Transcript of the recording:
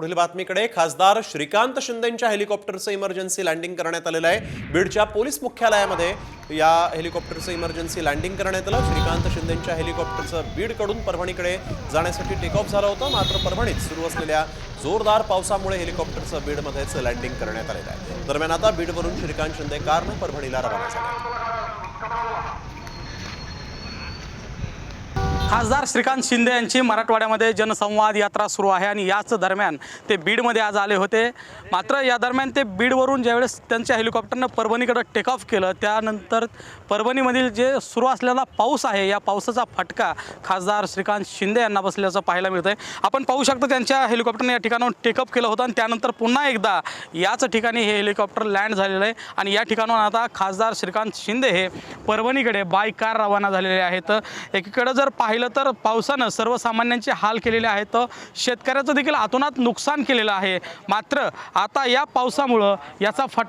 पुढील बातमीकडे खासदार Shrikant शिंदेंच्या हेलिकॉप्टरचं emergency landing करण्यात आलेलं आहे। बीडच्या पोलीस मुख्यालयामध्ये या हेलिकॉप्टरचं इमर्जन्सी लँडिंग करण्यात आलं। श्रीकांत शिंदेंच्या हेलिकॉप्टरचं बीडकडून परभणीकडे जाण्यासाठी टेक ऑफ झालं होतं, मात्र परभणीत सुरू असलेल्या जोरदार पावसामुळे हेलिकॉप्टरचं बीडमध्येच लँडिंग करण्यात आलेलं आहे। दरम्यान आता बीडवरून श्रीकांत शिंदे कारने परभणीला रवाना झाले। खासदार श्रीकांत शिंदे यांची मराठवाड्यामध्ये जनसंवाद यात्रा सुरू आहे आणि याच दरम्यान ते बीडमध्ये आज आले होते। मात्र या दरम्यान ते बीडवरून ज्यावेळेस त्यांच्या हेलिकॉप्टरनं परभणीकडे टेक ऑफ केलं त्यानंतर परभणीमधील जे सुरू असलेला पाऊस आहे या पावसाचा फटका खासदार श्रीकांत शिंदे यांना बसल्याचं पाहायला मिळतंय। आपण पाहू शकतो त्यांच्या हेलिकॉप्टरने या ठिकाणाहून टेक ऑफ केलं होतं आणि त्यानंतर पुन्हा एकदा याच ठिकाणी हे हेलिकॉप्टर लँड झालेलं आहे आणि या ठिकाणाहून आता खासदार श्रीकांत शिंदे हे परभणीकडे बाय कार रवाना झालेले आहेत। एकीकडे जर पाहिलं तर पावसानं सर्वसामान्यांचे हाल केलेले आहेत, शेतकऱ्याचं देखील अतोनात नुकसान केलेलं आहे। मात्र आता या पावसामुळे याचा फटका